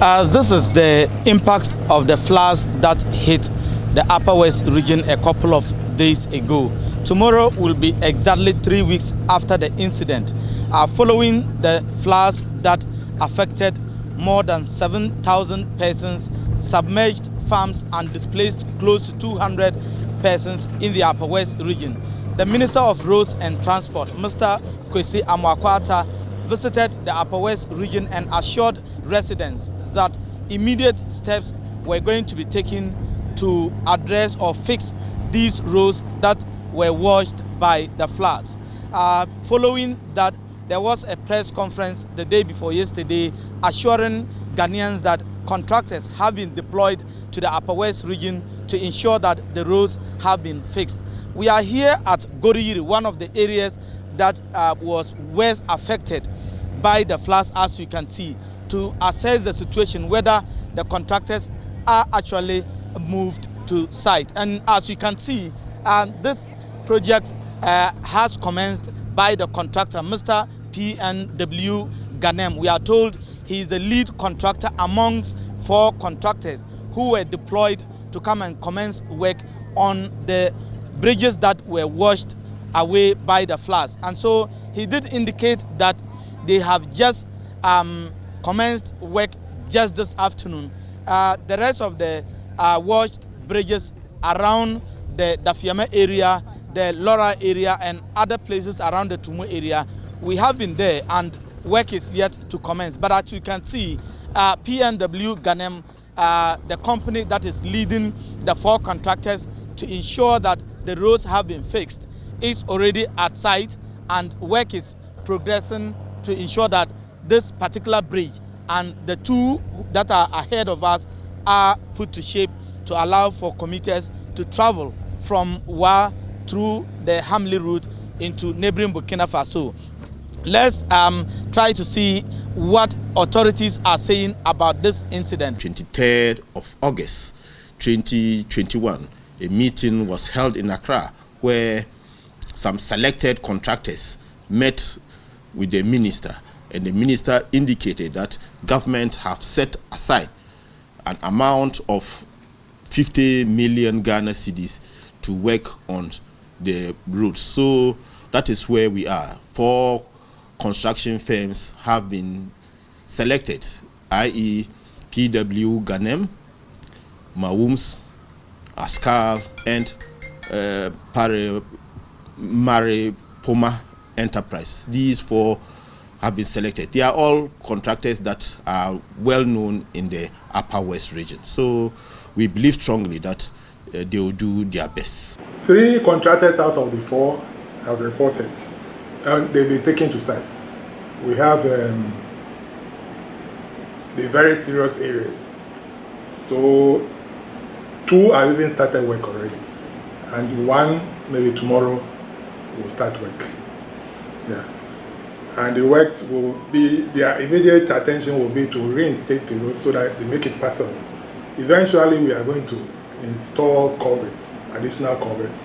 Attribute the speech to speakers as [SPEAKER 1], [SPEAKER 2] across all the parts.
[SPEAKER 1] This is the impact of the floods that hit the Upper West region a couple of days ago. Tomorrow will be exactly 3 weeks after the incident, following the floods that affected more than 7,000 persons, submerged farms and displaced close to 200 persons in the Upper West region. The Minister of Roads and Transport, Mr. Kwesi Amwakwata, visited the Upper West region and assured residents that immediate steps were going to be taken to address or fix these roads that were washed by the floods. Following that, there was a press conference the day before yesterday assuring Ghanaians that contractors have been deployed to the Upper West region to ensure that the roads have been fixed. We are here at Goriyiri, one of the areas that was worst affected by the floods, as you can see, to assess the situation, whether the contractors are actually moved to site. And as you can see, this project has commenced by the contractor, Mr. PNW Ganem. We are told he is the lead contractor amongst 4 contractors who were deployed to come and commence work on the bridges that were washed away by the floods. And so he did indicate that they have just commenced work just this afternoon. The rest of the washed bridges around the Dafiame area, the Lora area and other places around the Tumu area, we have been there and work is yet to commence. But as you can see, PNW Ganem, the company that is leading the 4 contractors to ensure that the roads have been fixed, is already at site and work is progressing to ensure that this particular bridge and the 2 that are ahead of us are put to shape to allow for commuters to travel from Wa through the Hamley route into neighboring Burkina Faso. Let's try to see what authorities are saying about this incident.
[SPEAKER 2] 23rd of August 2021, a meeting was held in Accra where some selected contractors met with the minister, and the minister indicated that government have set aside an amount of 50 million Ghana cedis to work on the roads. So that is where we are. 4 construction firms have been selected, i.e. PW Ganem, Mawums, Ascal, and Maripoma Enterprise. These 4 have been selected. They are all contractors that are well known in the Upper West region. So we believe strongly that they will do their best.
[SPEAKER 3] 3 contractors out of the 4 have reported and they've been taken to sites. We have the very serious areas. So 2 have even started work already, and 1 maybe tomorrow will start work. Yeah. And the works will be, their immediate attention will be to reinstate the road so that they make it passable. Eventually, we are going to install culverts, additional culverts,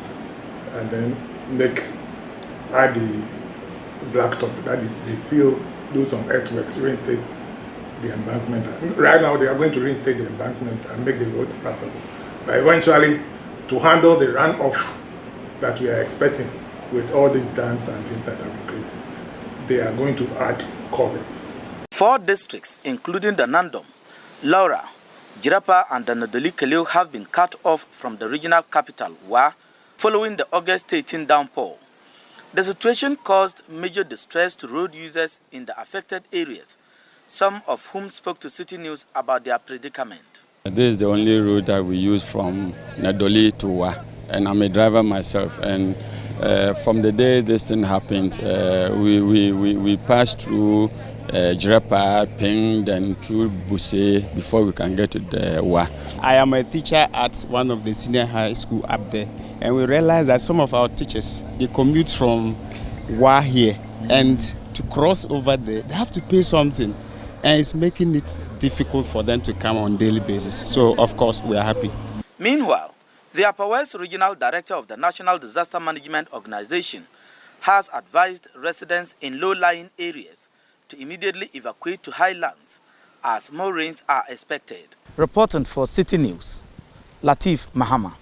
[SPEAKER 3] and then add the blacktop, that they seal, do some earthworks, reinstate the embankment. Right now, they are going to reinstate the embankment and make the road passable. But eventually, to handle the runoff that we are expecting with all these dams and things that are increasing, they are going to add culverts.
[SPEAKER 1] 4 districts, including the Nandom, Laura, Jirapa and the Nodoli Keleo, have been cut off from the regional capital, Wa, following the August 18 downpour. The situation caused major distress to road users in the affected areas, some of whom spoke to Citi News about their predicament.
[SPEAKER 4] This is the only route that we use from Nadoli to Wa, and I'm a driver myself. And from the day this thing happened, we passed through Jirapa, Ping, then through Buse before we can get to the Wa.
[SPEAKER 5] I am a teacher at one of the senior high school up there, and we realized that some of our teachers, they commute from Wa here, and to cross over there, they have to pay something, and it's making it difficult for them to come on a daily basis. So, of course, we are happy.
[SPEAKER 1] Meanwhile, the Upper West Regional Director of the National Disaster Management Organization has advised residents in low-lying areas to immediately evacuate to highlands as more rains are expected. Reporting for Citi News, Latif Mahama.